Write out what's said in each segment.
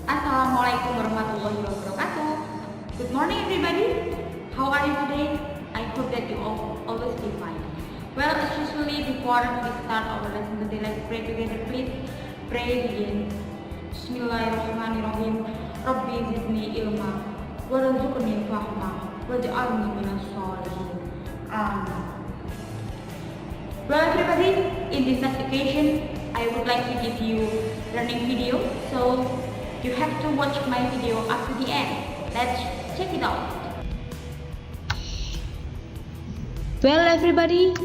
Assalamualaikum warahmatullahi wabarakatuh. Good morning everybody. How are you today? I hope that you all always be fine. Well, as usually before we start our lesson today, let's pray together please. Pray begin. Bismillahirrahmanirrahim. Rabbi zidni ilma warzuqni fahma waj'alni minas sholihin. Amin. Well everybody, in this next occasion, I would like to give you learning video. So you have to watch my video up to the end. Let's check it out. Well everybody,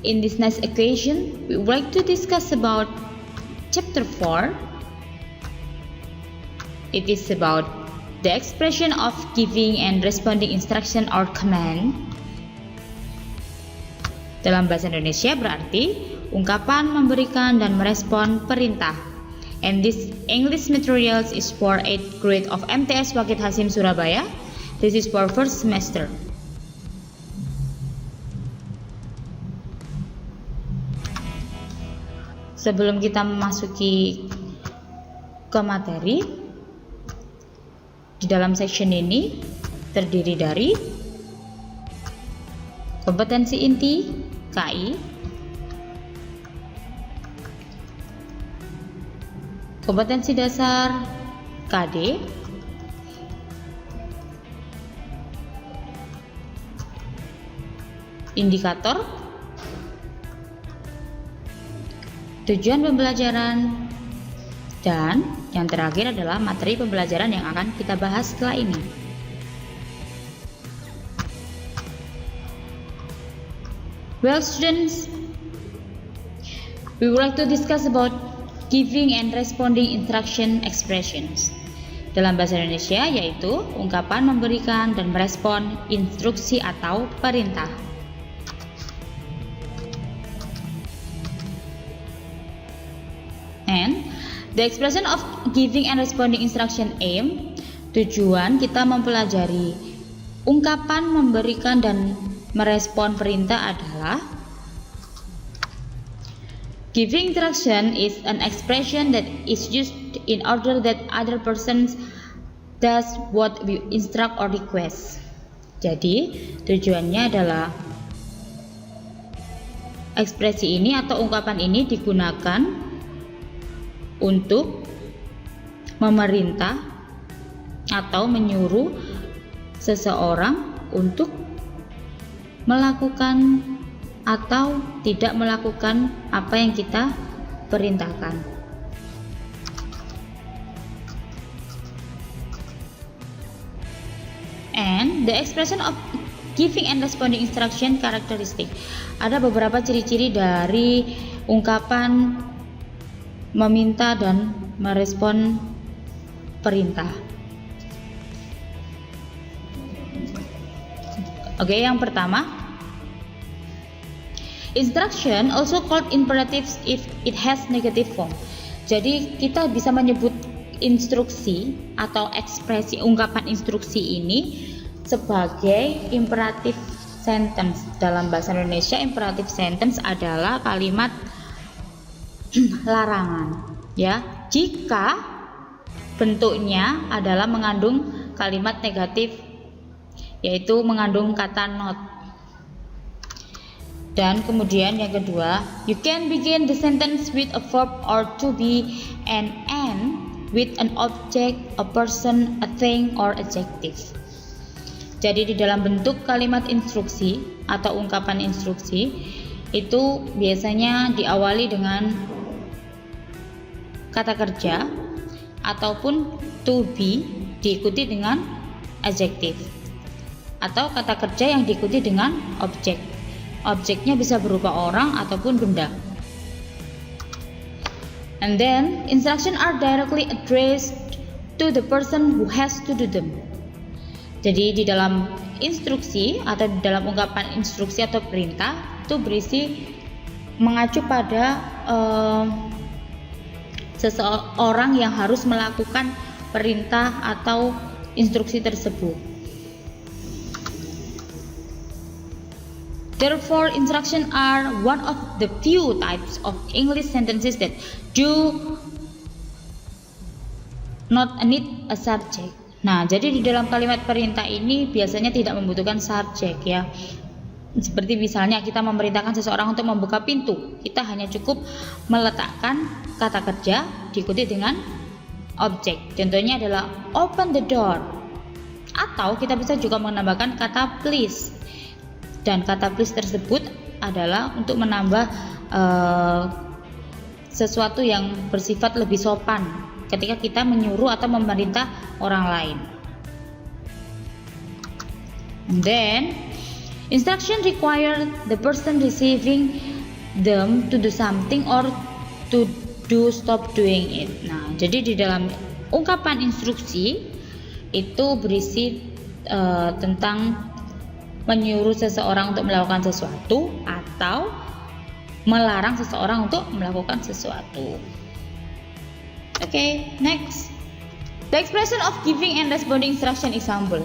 in this next occasion, we would like to discuss about chapter 4. It is about the expression of giving and responding instruction or command. Dalam bahasa Indonesia berarti ungkapan memberikan dan merespon perintah. And this English materials is for 8th grade of MTS Waqid Hasim Surabaya. This is for first semester. Sebelum kita memasuki ke materi, di dalam section ini terdiri dari kompetensi inti KI, kompetensi dasar KD, indikator, tujuan pembelajaran, dan yang terakhir adalah materi pembelajaran yang akan kita bahas setelah ini. Well students, we would like to discuss about giving and responding instruction expressions. Dalam bahasa Indonesia yaitu ungkapan memberikan dan merespon instruksi atau perintah. And the expression of giving and responding instruction aim, tujuan kita mempelajari ungkapan memberikan dan merespon perintah adalah giving instruction is an expression that is used in order that other person does what we instruct or request. Jadi tujuannya adalah ekspresi ini atau ungkapan ini digunakan untuk memerintah atau menyuruh seseorang untuk melakukan atau tidak melakukan apa yang kita perintahkan. And the expression of giving and responding instruction characteristic. Ada beberapa ciri-ciri dari ungkapan meminta dan merespon perintah. Oke, yang pertama, instruction also called imperatives if it has negative form. Jadi kita bisa menyebut instruksi atau ekspresi ungkapan instruksi ini sebagai imperative sentence. Dalam bahasa Indonesia, imperative sentence adalah kalimat larangan, ya. Jika bentuknya adalah mengandung kalimat negatif, yaitu mengandung kata not. Dan kemudian yang kedua, you can begin the sentence with a verb or to be and end with an object, a person, a thing, or adjective. Jadi di dalam bentuk kalimat instruksi atau ungkapan instruksi itu biasanya diawali dengan kata kerja ataupun to be diikuti dengan adjective, atau kata kerja yang diikuti dengan objek. Objeknya bisa berupa orang ataupun benda. And then instructions are directly addressed to the person who has to do them. Jadi di dalam instruksi atau di dalam ungkapan instruksi atau perintah itu berisi mengacu pada seseorang yang harus melakukan perintah atau instruksi tersebut. Therefore, instructions are one of the few types of English sentences that do not need a subject. Nah, jadi di dalam kalimat perintah ini biasanya tidak membutuhkan subjek ya. Seperti misalnya kita memerintahkan seseorang untuk membuka pintu, kita hanya cukup meletakkan kata kerja diikuti dengan objek. Contohnya adalah open the door. Atau kita bisa juga menambahkan kata please. Dan kata please tersebut adalah untuk menambah sesuatu yang bersifat lebih sopan ketika kita menyuruh atau memerintah orang lain. And then instruction require the person receiving them to do something or to do stop doing it. Nah, jadi di dalam ungkapan instruksi itu berisi tentang menyuruh seseorang untuk melakukan sesuatu atau melarang seseorang untuk melakukan sesuatu. Okay, next. The expression of giving and responding instruction example.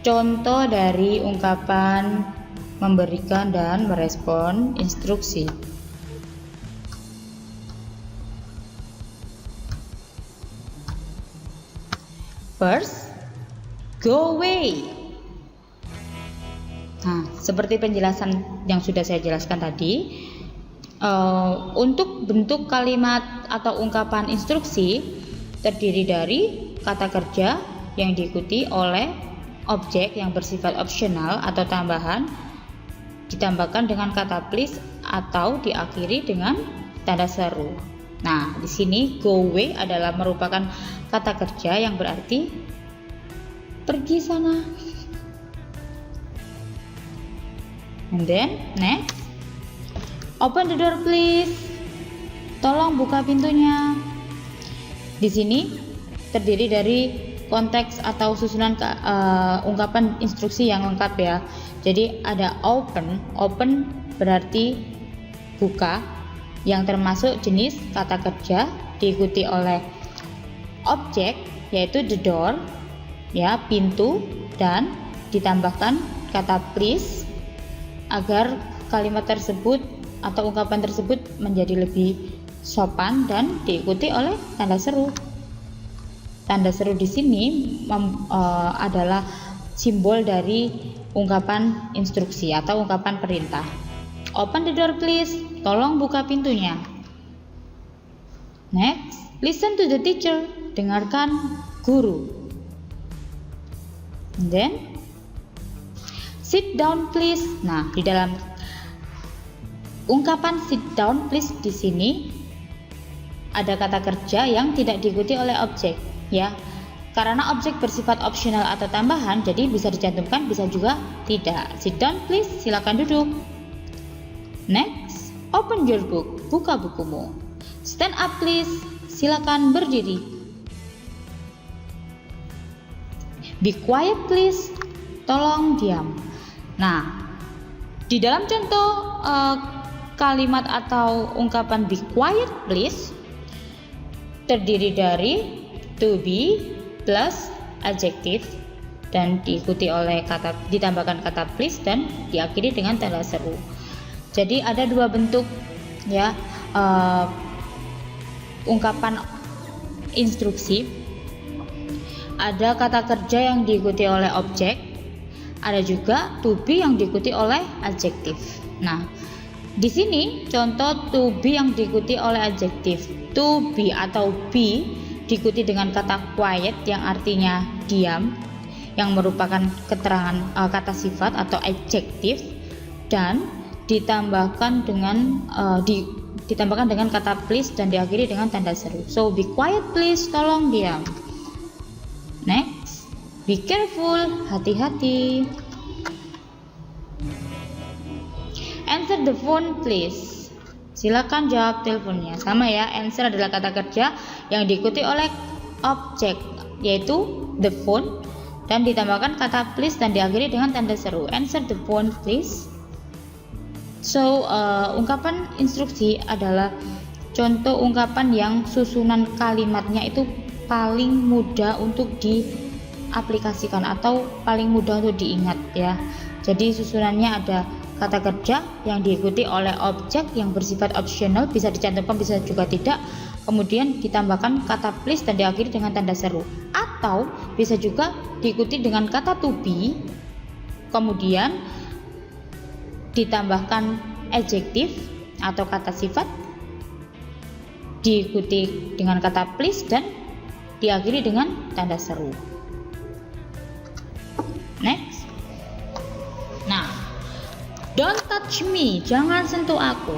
Contoh dari ungkapan memberikan dan merespon instruksi. First, go away. Nah, seperti penjelasan yang sudah saya jelaskan tadi, untuk bentuk kalimat atau ungkapan instruksi terdiri dari kata kerja yang diikuti oleh objek yang bersifat opsional atau tambahan, ditambahkan dengan kata please atau diakhiri dengan tanda seru. Nah, di sini go away adalah merupakan kata kerja yang berarti pergi sana. And then next, open the door please. Tolong buka pintunya. Di sini terdiri dari konteks atau susunan ungkapan instruksi yang lengkap ya. Jadi ada open berarti buka, yang termasuk jenis kata kerja, diikuti oleh objek yaitu the door ya, pintu, dan ditambahkan kata please agar kalimat tersebut atau ungkapan tersebut menjadi lebih sopan dan diikuti oleh tanda seru. Tanda seru di sini adalah simbol dari ungkapan instruksi atau ungkapan perintah. Open the door please, tolong buka pintunya. Next, listen to the teacher, dengarkan guru. And then sit down please. Nah, di dalam ungkapan sit down please di sini ada kata kerja yang tidak diikuti oleh objek ya. Karena objek bersifat opsional atau tambahan, jadi bisa dicantumkan, bisa juga tidak. Sit down please, silakan duduk. Next, open your book, buka bukumu. Stand up please, silakan berdiri. Be quiet please, tolong diam. Nah, di dalam contoh kalimat atau ungkapan be quiet please terdiri dari to be plus adjektif dan diikuti oleh ditambahkan kata please dan diakhiri dengan tanda seru. Jadi ada dua bentuk ya ungkapan instruksi. Ada kata kerja yang diikuti oleh objek, ada juga to be yang diikuti oleh adjektif. Nah, di sini contoh to be yang diikuti oleh adjektif. To be atau be diikuti dengan kata quiet yang artinya diam, yang merupakan keterangan kata sifat atau adjektif, dan ditambahkan dengan kata please dan diakhiri dengan tanda seru. So be quiet please, tolong diam. Next, be careful, hati-hati. Answer the phone please, silakan jawab teleponnya. Sama ya, answer adalah kata kerja yang diikuti oleh objek yaitu the phone, dan ditambahkan kata please dan diakhiri dengan tanda seru. Answer the phone please. So, ungkapan instruksi adalah contoh ungkapan yang susunan kalimatnya itu paling mudah untuk diaplikasikan atau paling mudah untuk diingat ya. Jadi susunannya ada kata kerja yang diikuti oleh objek yang bersifat optional, bisa dicantumkan bisa juga tidak, kemudian ditambahkan kata please dan diakhiri dengan tanda seru, atau bisa juga diikuti dengan kata to be, kemudian ditambahkan adjektif atau kata sifat, diikuti dengan kata please dan diakhiri dengan tanda seru. Next. Nah, don't touch me, jangan sentuh aku.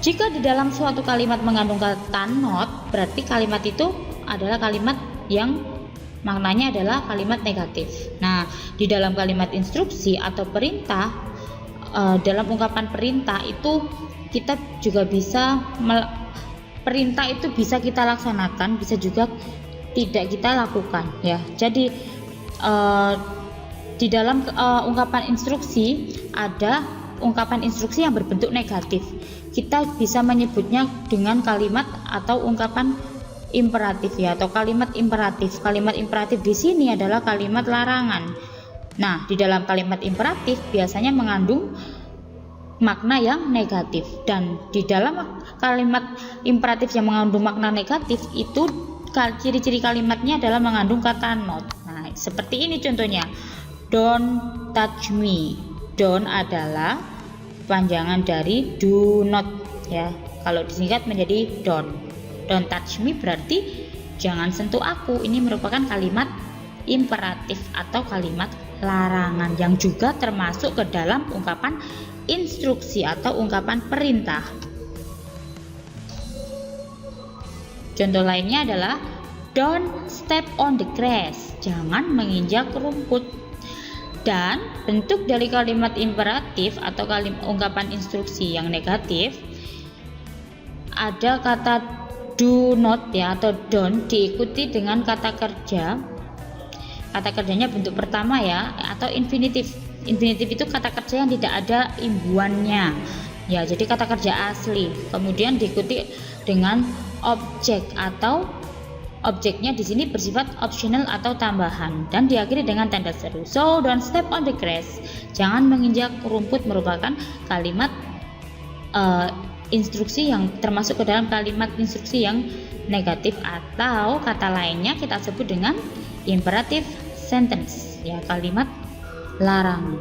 Jika di dalam suatu kalimat mengandung kata not, berarti kalimat itu adalah kalimat yang maknanya adalah kalimat negatif. Nah, di dalam kalimat instruksi atau perintah, dalam ungkapan perintah itu kita juga bisa perintah itu bisa kita laksanakan, bisa juga tidak kita lakukan ya. Jadi di dalam ungkapan instruksi ada ungkapan instruksi yang berbentuk negatif. Kita bisa menyebutnya dengan kalimat atau ungkapan imperatif ya, atau kalimat imperatif. Kalimat imperatif di sini adalah kalimat larangan. Nah, di dalam kalimat imperatif biasanya mengandung makna yang negatif, dan di dalam kalimat imperatif yang mengandung makna negatif itu ciri-ciri kalimatnya adalah mengandung kata not. Nah, seperti ini contohnya. Don't touch me. Don't adalah panjangan dari do not ya. Kalau disingkat menjadi don't. Don't touch me berarti jangan sentuh aku. Ini merupakan kalimat imperatif atau kalimat larangan yang juga termasuk ke dalam ungkapan instruksi atau ungkapan perintah. Contoh lainnya adalah don't step on the grass, jangan menginjak rumput. Dan bentuk dari kalimat imperatif atau ungkapan instruksi yang negatif ada kata do not ya atau don't diikuti dengan kata kerja. Kata kerjanya bentuk pertama ya, atau infinitif. Infinitif itu kata kerja yang tidak ada imbuhannya ya, jadi kata kerja asli. Kemudian diikuti dengan objek atau objeknya di sini bersifat optional atau tambahan, dan diakhiri dengan tanda seru. So don't step on the grass, jangan menginjak rumput merupakan kalimat instruksi yang termasuk ke dalam kalimat instruksi yang negatif, atau kata lainnya kita sebut dengan imperative sentence ya, kalimat larangan.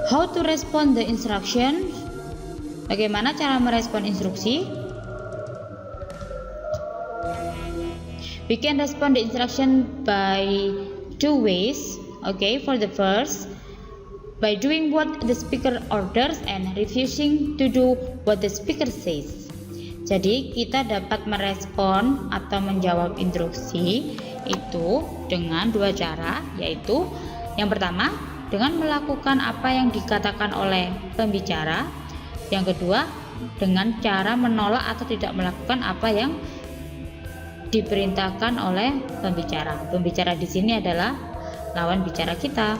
How to respond the instruction? Bagaimana cara merespon instruksi? We can respond the instruction by two ways. Okay, for the first, by doing what the speaker orders and refusing to do what the speaker says. Jadi kita dapat merespon atau menjawab instruksi itu dengan dua cara, yaitu yang pertama dengan melakukan apa yang dikatakan oleh pembicara, yang kedua dengan cara menolak atau tidak melakukan apa yang diperintahkan oleh pembicara. Pembicara di sini adalah lawan bicara kita.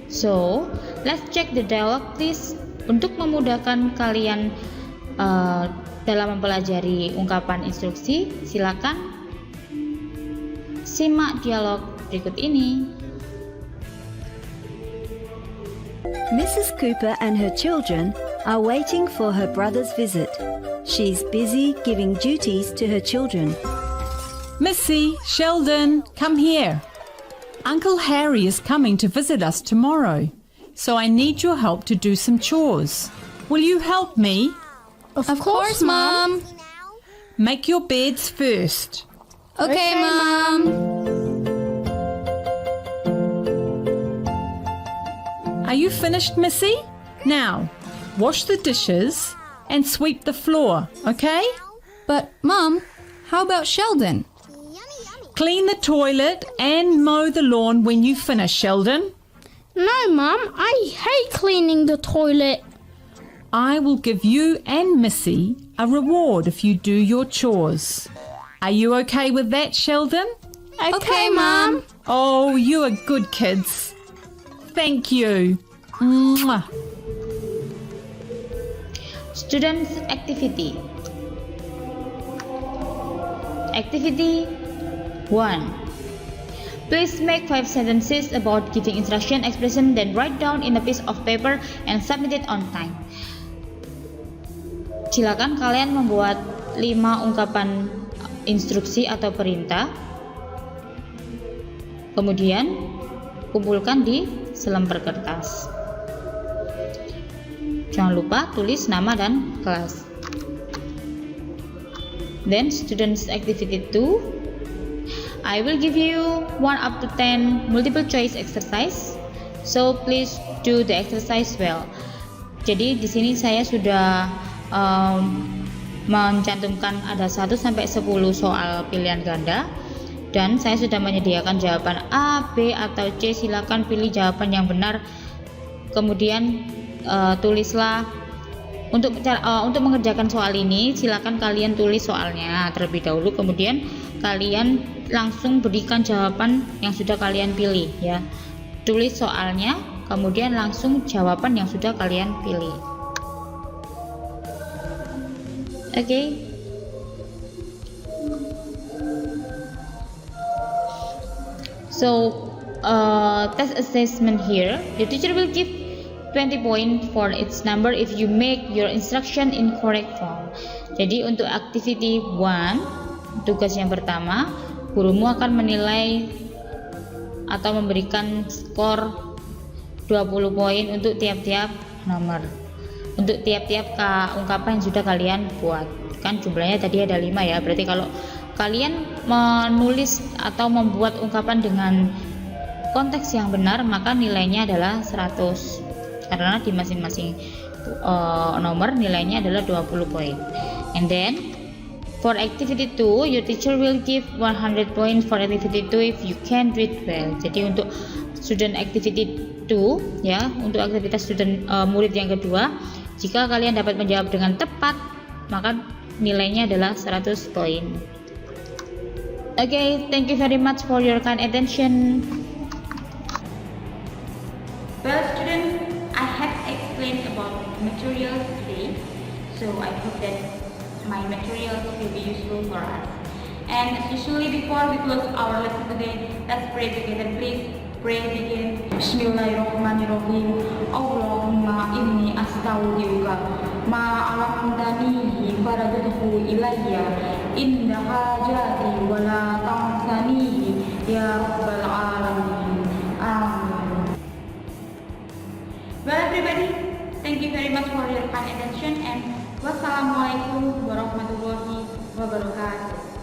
So, let's check the dialogue please. Untuk memudahkan kalian dalam mempelajari ungkapan instruksi, silakan simak dialog berikut ini. Mrs. Cooper and her children are waiting for her brother's visit. She's busy giving duties to her children. Missy, Sheldon, come here. Uncle Harry is coming to visit us tomorrow, so I need your help to do some chores. Will you help me? Of course, Mom. Make your beds first. Okay, Mom. Are you finished, Missy? Now, wash the dishes and sweep the floor, okay? But, Mom, how about Sheldon? Clean the toilet and mow the lawn when you finish, Sheldon. No, Mum, I hate cleaning the toilet. I will give you and Missy a reward if you do your chores. Are you okay with that, Sheldon? Okay, Mum. Oh, you are good kids. Thank you. Mwah. Students' activity. Activity 1. Please make 5 sentences about giving instruction expression, then write down in a piece of paper and submit it on time. Silakan kalian membuat 5 ungkapan instruksi atau perintah. Kemudian kumpulkan di selembar kertas. Jangan lupa tulis nama dan kelas. Then students activity 2. I will give you 1 up to 10 multiple choice exercise. So please do the exercise well. Jadi di sini saya sudah mencantumkan ada 1 sampai 10 soal pilihan ganda dan saya sudah menyediakan jawaban A, B atau C. Silakan pilih jawaban yang benar. Kemudian tulislah untuk mengerjakan soal ini. Silakan kalian tulis soalnya terlebih dahulu, kemudian kalian langsung berikan jawaban yang sudah kalian pilih ya. Tulis soalnya, kemudian langsung jawaban yang sudah kalian pilih. Okay. So test assessment here. The teacher will give 20 points for its number if you make your instruction in correct form. Jadi untuk activity 1, tugas yang pertama, gurumu akan menilai atau memberikan skor 20 poin untuk tiap-tiap nomor, untuk tiap-tiap ungkapan yang sudah kalian buat. Kan jumlahnya tadi ada 5 ya, berarti kalau kalian menulis atau membuat ungkapan dengan konteks yang benar maka nilainya adalah 100, karena di masing-masing nomor nilainya adalah 20 poin. And then for activity 2, your teacher will give 100 points for activity 2 if you can do it well. Jadi untuk student activity 2 ya, untuk aktivitas murid yang kedua, jika kalian dapat menjawab dengan tepat maka nilainya adalah 100 poin. Okay, thank you very much for your kind attention. Well, students, I have explained about materials today, so I hope that my materials will be useful for us. And usually before we close our lesson today, let's pray together. Please pray begin. Bismillahirrahmanirrahim. Allahumma inni astaudiuka ma alamdanihi faradtuhu ilayya inda hajati wa la tansanihi ya rabbal alamin. Amin. Well, everybody, thank you very much for your kind attention and wassalamualaikum warahmatullahi wabarakatuh.